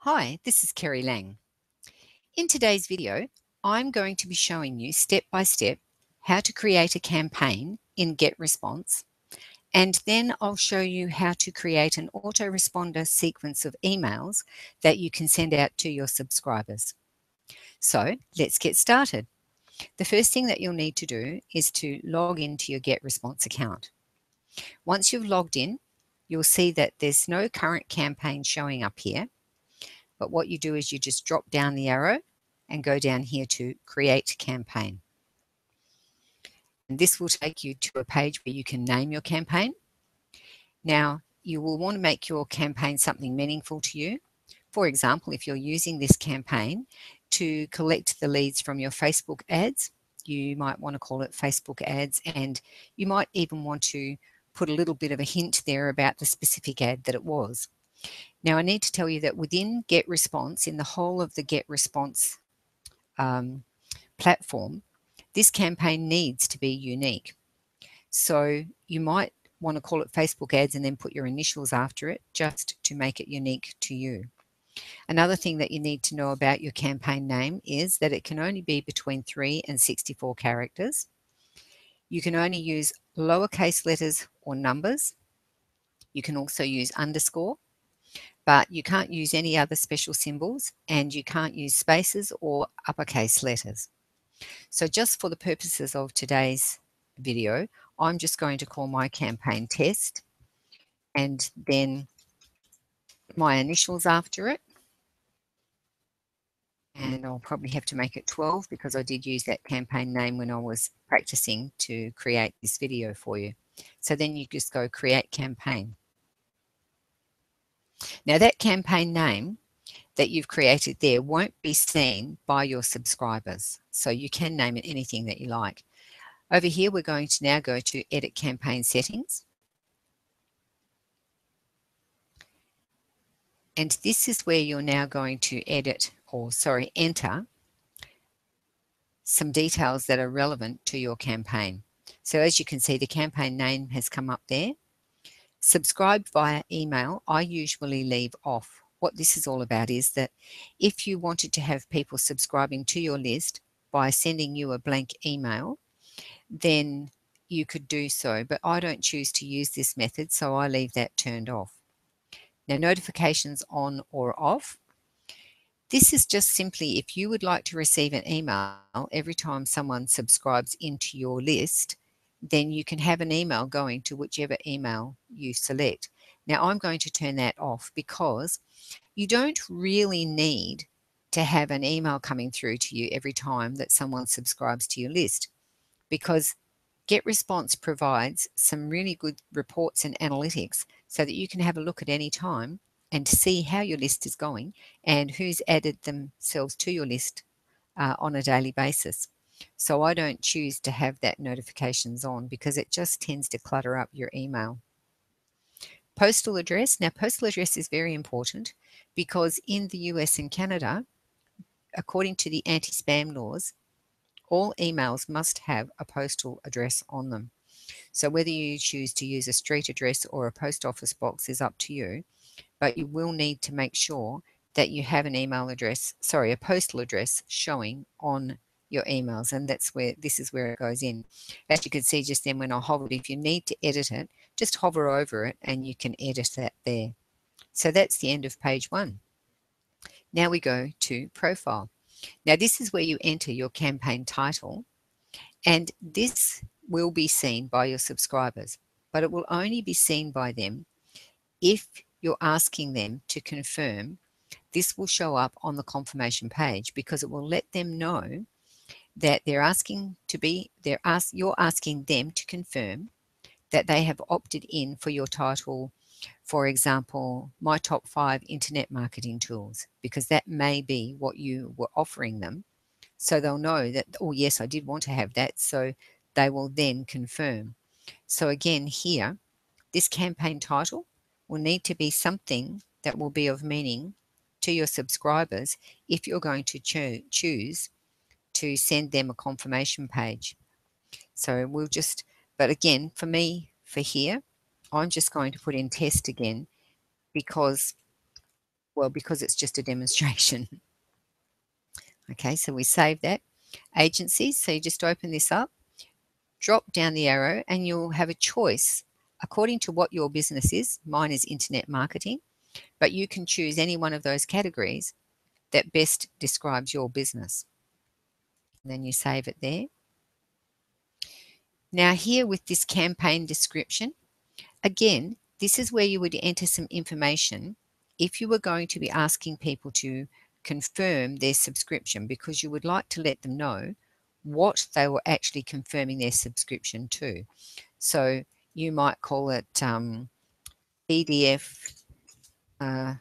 Hi, this is Kerry Lang. In today's video, I'm going to be showing you step by step how to create a campaign in GetResponse, and then I'll show you how to create an autoresponder sequence of emails that you can send out to your subscribers. So let's get started. The first thing that you'll need to do is to log into your GetResponse account. Once you've logged in, you'll see that there's no current campaign showing up here. But what you do is you just drop down the arrow and go down here to Create Campaign. And this will take you to a page where you can name your campaign. Now, you will want to make your campaign something meaningful to you. For example, if you're using this campaign to collect the leads from your Facebook ads, you might want to call it Facebook ads, and you might even want to put a little bit of a hint there about the specific ad that it was. Now, I need to tell you that within GetResponse, in the whole of the GetResponse platform, this campaign needs to be unique. So you might want to call it Facebook ads and then put your initials after it just to make it unique to you. Another thing that you need to know about your campaign name is that it can only be between 3 and 64 characters. You can only use lowercase letters or numbers. You can also use underscore, but you can't use any other special symbols, and you can't use spaces or uppercase letters. So just for the purposes of today's video, I'm just going to call my campaign test and then my initials after it. And I'll probably have to make it 12 because I did use that campaign name when I was practicing to create this video for you. So then you just go Create Campaign. Now that campaign name that you've created there won't be seen by your subscribers. So you can name it anything that you like. Over here, we're going to now go to Edit Campaign Settings. And this is where you're now going to enter some details that are relevant to your campaign. So as you can see, the campaign name has come up there. Subscribe via email, I usually leave off. What this is all about is that if you wanted to have people subscribing to your list by sending you a blank email, then you could do so, but I don't choose to use this method, so I leave that turned off. Now, notifications on or off. This is just simply if you would like to receive an email every time someone subscribes into your list, then you can have an email going to whichever email you select. Now, I'm going to turn that off because you don't really need to have an email coming through to you every time that someone subscribes to your list, because GetResponse provides some really good reports and analytics so that you can have a look at any time and see how your list is going and who's added themselves to your list on a daily basis. So I don't choose to have that notifications on because it just tends to clutter up your email. Postal address. Now, postal address is very important because in the US and Canada, according to the anti-spam laws, all emails must have a postal address on them. So whether you choose to use a street address or a post office box is up to you, but you will need to make sure that you have an a postal address showing on your emails, and this is where it goes in. As you can see just then when I hovered, if you need to edit it, just hover over it and you can edit that there. So that's the end of page 1. Now we go to Profile. Now this is where you enter your campaign title, and this will be seen by your subscribers, but it will only be seen by them if you're asking them to confirm. This will show up on the confirmation page because it will let them know that you're asking them to confirm that they have opted in for your title. For example, my top 5 internet marketing tools, because that may be what you were offering them. So they'll know that, oh yes, I did want to have that. So they will then confirm. So again, here, this campaign title will need to be something that will be of meaning to your subscribers if you're going to choose to send them a confirmation page. So but again, for me, for here, I'm just going to put in test again because Well, because it's just a demonstration. Okay, so we save that. Agencies, so you just open this up, drop down the arrow, and you'll have a choice according to what your business is. Mine is internet marketing, but you can choose any one of those categories that best describes your business. And then you save it there. Now here with this campaign description, again, this is where you would enter some information if you were going to be asking people to confirm their subscription, because you would like to let them know what they were actually confirming their subscription to. So you might call it PDF 5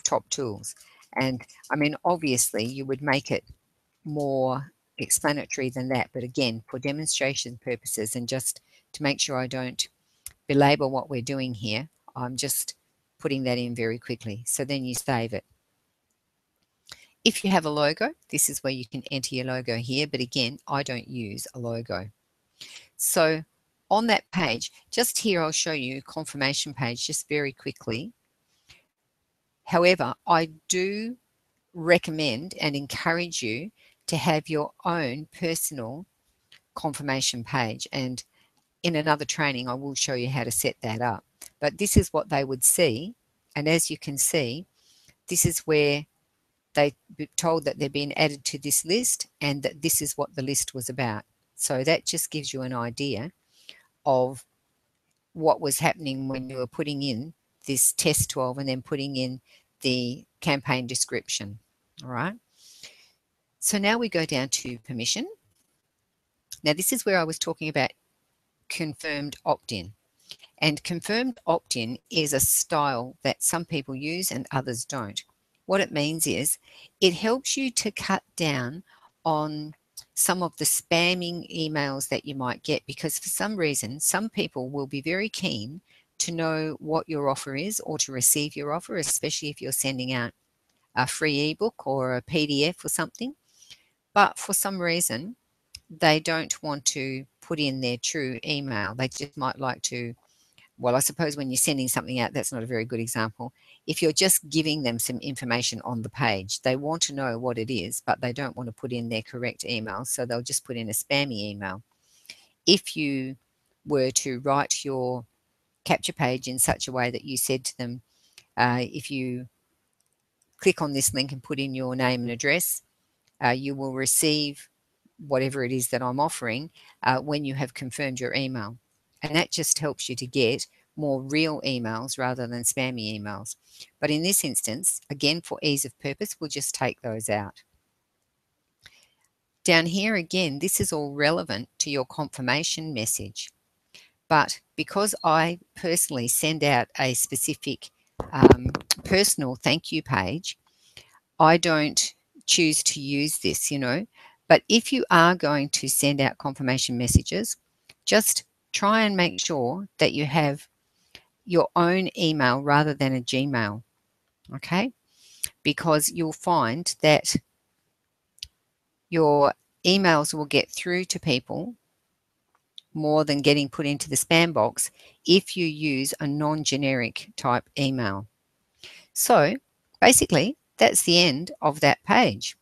top tools. And I mean, obviously you would make it more explanatory than that, but again, for demonstration purposes and just to make sure I don't belabor what we're doing here, I'm just putting that in very quickly. So then you save it. If you have a logo, this is where you can enter your logo here, but again, I don't use a logo. So on that page, just here I'll show you confirmation page just very quickly. However, I do recommend and encourage you to have your own personal confirmation page, and in another training I will show you how to set that up. But this is what they would see, and as you can see, this is where they be told that they're being added to this list and that this is what the list was about. So that just gives you an idea of what was happening when you were putting in this test 12 and then putting in the campaign description. All right. So now we go down to permission. Now this is where I was talking about confirmed opt-in. And confirmed opt-in is a style that some people use and others don't. What it means is it helps you to cut down on some of the spamming emails that you might get, because for some reason, some people will be very keen to know what your offer is or to receive your offer, especially if you're sending out a free ebook or a PDF or something. But for some reason, they don't want to put in their true email. They just might like to, well, I suppose when you're sending something out, that's not a very good example. If you're just giving them some information on the page, they want to know what it is, but they don't want to put in their correct email, so they'll just put in a spammy email. If you were to write your capture page in such a way that you said to them, if you click on this link and put in your name and address, you will receive whatever it is that I'm offering when you have confirmed your email. And that just helps you to get more real emails rather than spammy emails. But in this instance, again, for ease of purpose, we'll just take those out. Down here again, this is all relevant to your confirmation message. But because I personally send out a specific personal thank you page, I don't choose to use this, you know. But if you are going to send out confirmation messages, just try and make sure that you have your own email rather than a Gmail, okay? Because you'll find that your emails will get through to people more than getting put into the spam box if you use a non-generic type email. So basically, that's the end of that page.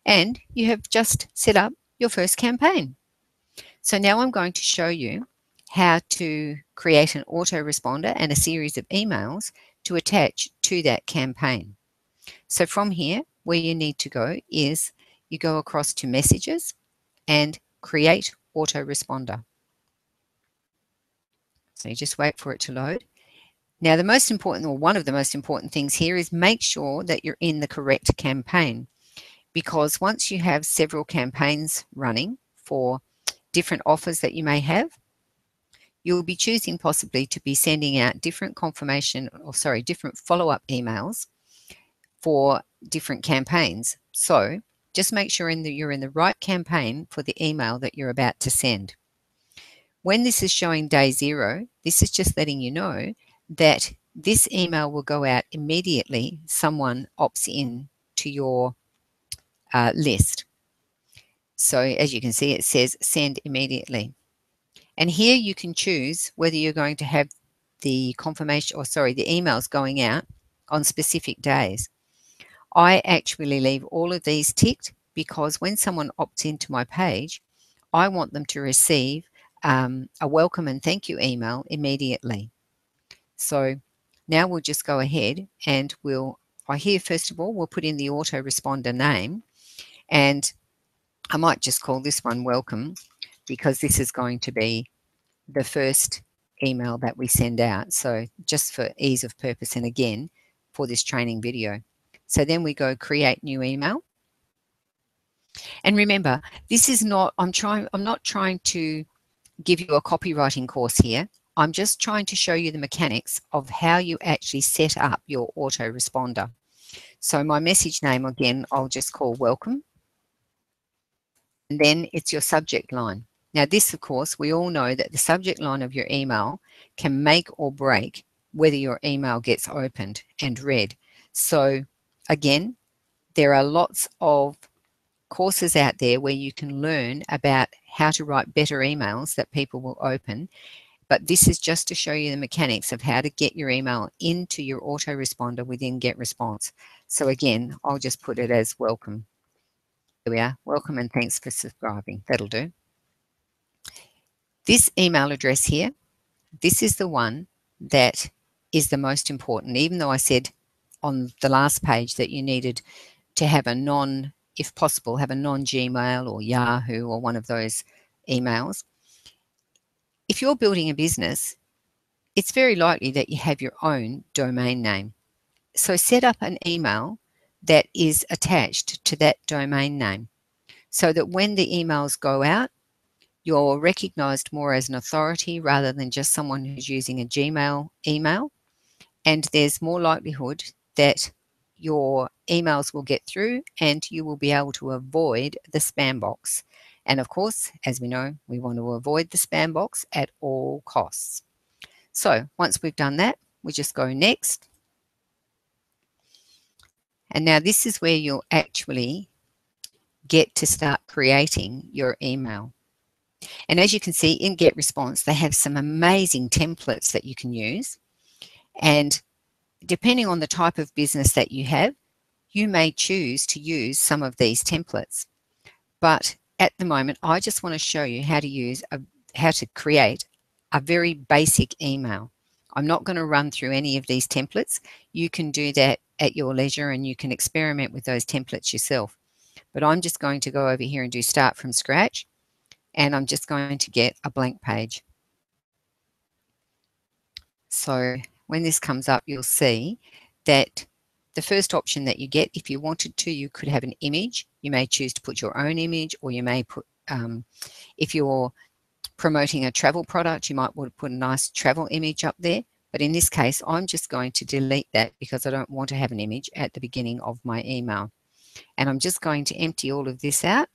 And you have just set up your first campaign. So now I'm going to show you how to create an autoresponder and a series of emails to attach to that campaign. So from here, where you need to go is you go across to messages and create autoresponder. So you just wait for it to load. Now the most important, or one of the most important things here, is make sure that you're in the correct campaign, because once you have several campaigns running for different offers that you may have, you'll be choosing possibly to be sending out different different follow-up emails for different campaigns. So just make sure you're in the right campaign for the email that you're about to send. When this is showing day 0, this is just letting you know that this email will go out immediately someone opts in to your list. So as you can see, it says send immediately. And here you can choose whether you're going to have the confirmation, or sorry, the emails going out on specific days. I actually leave all of these ticked because when someone opts into my page, I want them to receive a welcome and thank you email immediately. So now we'll just go ahead and here first of all, we'll put in the autoresponder name, and I might just call this one welcome because this is going to be the first email that we send out. So just for ease of purpose and again for this training video. So then we go create new email. And remember, this is not, I'm not trying to give you a copywriting course here. I'm just trying to show you the mechanics of how you actually set up your autoresponder. So my message name, again, I'll just call welcome. And then it's your subject line. Now this, of course, we all know that the subject line of your email can make or break whether your email gets opened and read. So again, there are lots of courses out there where you can learn about how to write better emails that people will open. But this is just to show you the mechanics of how to get your email into your autoresponder within GetResponse. So again, I'll just put it as welcome. There we are. Welcome and thanks for subscribing. That'll do. This email address here, this is the one that is the most important, even though I said on the last page that you needed to have a if possible, have a non-Gmail or Yahoo or one of those emails. If you're building a business, it's very likely that you have your own domain name. So set up an email that is attached to that domain name so that when the emails go out, you're recognized more as an authority rather than just someone who's using a Gmail email. And there's more likelihood that your emails will get through and you will be able to avoid the spam box. And of course, as we know, we want to avoid the spam box at all costs. So once we've done that, we just go next. And now this is where you'll actually get to start creating your email. And as you can see in GetResponse, they have some amazing templates that you can use. And depending on the type of business that you have, you may choose to use some of these templates. But at the moment, I just want to show you how to create a very basic email. I'm not going to run through any of these templates. You can do that at your leisure and you can experiment with those templates yourself. But I'm just going to go over here and do start from scratch. And I'm just going to get a blank page. So when this comes up, you'll see that the first option that you get, if you wanted to, you could have an image. You may choose to put your own image, or you may put, if you're promoting a travel product, you might want to put a nice travel image up there. But in this case, I'm just going to delete that because I don't want to have an image at the beginning of my email. And I'm just going to empty all of this out.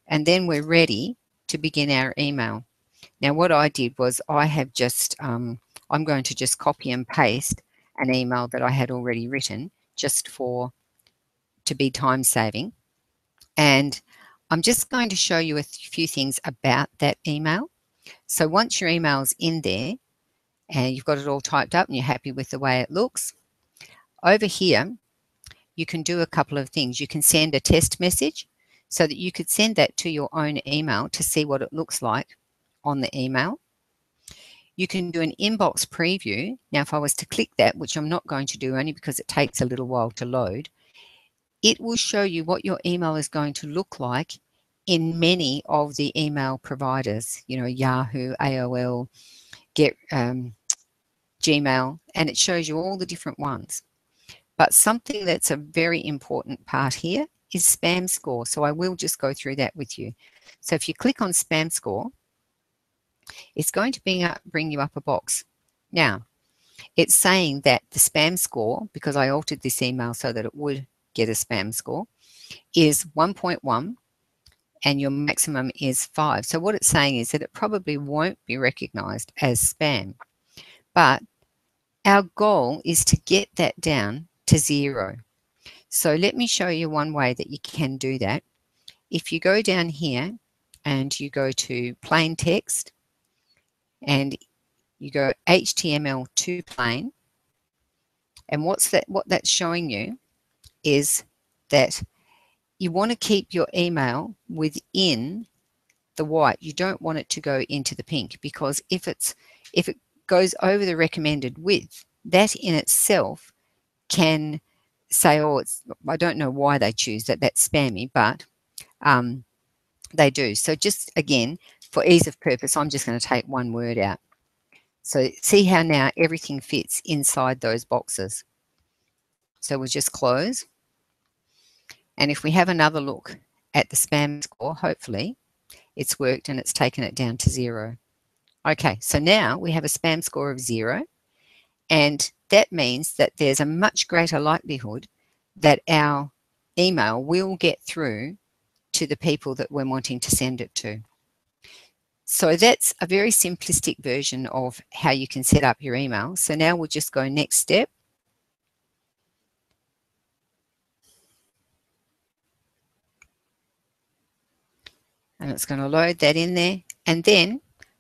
And then we're ready to begin our email. Now what I did was I have just, I'm going to just copy and paste an email that I had already written just to be time saving. And I'm just going to show you a few things about that email. So once your email's in there and you've got it all typed up and you're happy with the way it looks, over here, you can do a couple of things. You can send a test message so that you could send that to your own email to see what it looks like on the email. You can do an inbox preview. Now, if I was to click that, which I'm not going to do only because it takes a little while to load, it will show you what your email is going to look like in many of the email providers, you know, Yahoo, AOL, Gmail, and it shows you all the different ones. But something that's a very important part here is spam score. So I will just go through that with you. So if you click on spam score, it's going to bring you up a box. Now, it's saying that the spam score, because I altered this email so that it would get a spam score, is 1.1 and your maximum is 5. So what it's saying is that it probably won't be recognized as spam. But our goal is to get that down to 0. So let me show you one way that you can do that. If you go down here and you go to plain text and you go HTML to plain, And what that's showing you is that you want to keep your email within the white. You don't want it to go into the pink, because if it goes over the recommended width, that in itself can say, oh, I don't know why they choose that, that's spammy, but they do. So just again, for ease of purpose, I'm just going to take one word out. So see how now everything fits inside those boxes. So we'll just close. And if we have another look at the spam score, hopefully it's worked and it's taken it down to 0. Okay, so now we have a spam score of 0, and that means that there's a much greater likelihood that our email will get through to the people that we're wanting to send it to. So that's a very simplistic version of how you can set up your email. So now we'll just go next step. And it's going to load that in there. And then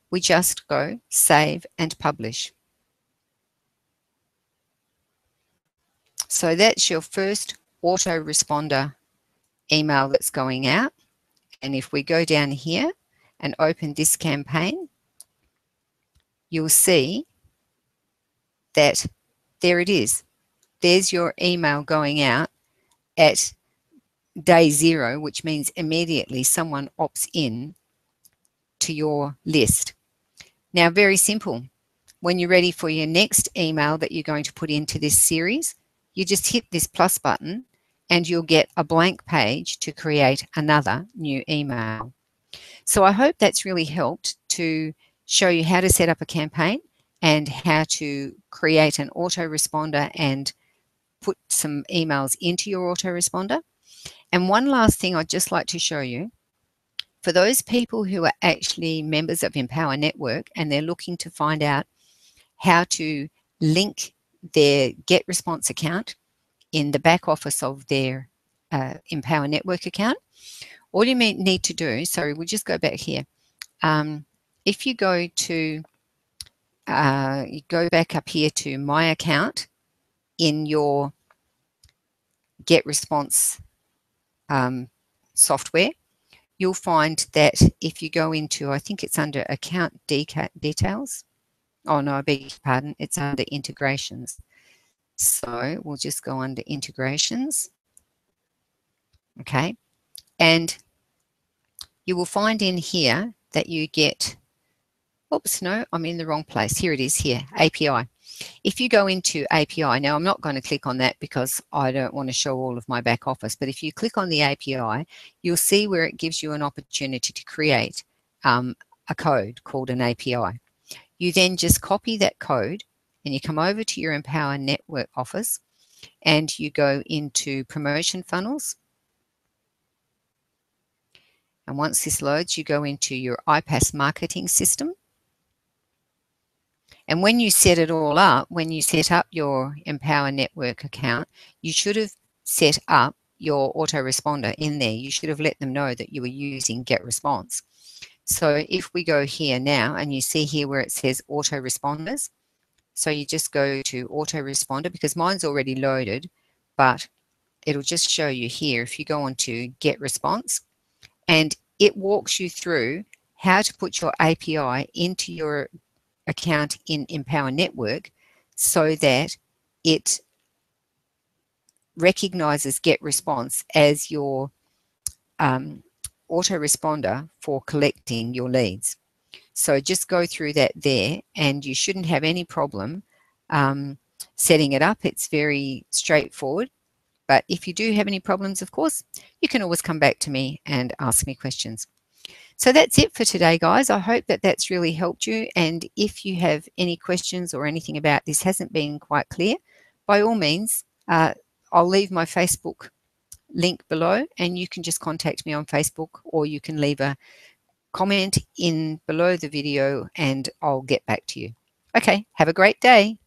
we just go save and publish. So that's your first autoresponder email that's going out. And if we go down here and open this campaign, you'll see that there it is. There's your email going out at day 0, which means immediately someone opts in to your list. Now, very simple. When you're ready for your next email that you're going to put into this series, you just hit this plus button and you'll get a blank page to create another new email. So I hope that's really helped to show you how to set up a campaign and how to create an autoresponder and put some emails into your autoresponder. And one last thing I'd just like to show you, for those people who are actually members of Empower Network and they're looking to find out how to link their GetResponse account in the back office of their Empower Network account, all you need to do, sorry, we'll just go back here. If you go to, you go back up here to My Account in your GetResponse software, you'll find that if you go into, I think it's under Account Details. Oh no, I beg your pardon, it's under Integrations. So we'll just go under Integrations. Okay, and you will find in here that you get, oops, no, I'm in the wrong place. Here it is here, API. If you go into API, now I'm not going to click on that because I don't want to show all of my back office, but if you click on the API, you'll see where it gives you an opportunity to create a code called an API. You then just copy that code and you come over to your Empower Network office and you go into Promotion Funnels. And once this loads, you go into your iPass marketing system. And when you set it all up, when you set up your Empower Network account, you should have set up your autoresponder in there. You should have let them know that you were using GetResponse. So if we go here now and you see here where it says autoresponders, so you just go to autoresponder, because mine's already loaded, but it'll just show you here if you go on to GetResponse, and it walks you through how to put your API into your account in Empower Network so that it recognizes GetResponse as your autoresponder for collecting your leads. So just go through that there and you shouldn't have any problem setting it up. It's very straightforward. But if you do have any problems, of course, you can always come back to me and ask me questions. So that's it for today, guys. I hope that that's really helped you. And if you have any questions or anything about this hasn't been quite clear, by all means, I'll leave my Facebook link below and you can just contact me on Facebook, or you can leave a comment in below the video and I'll get back to you. Okay, have a great day.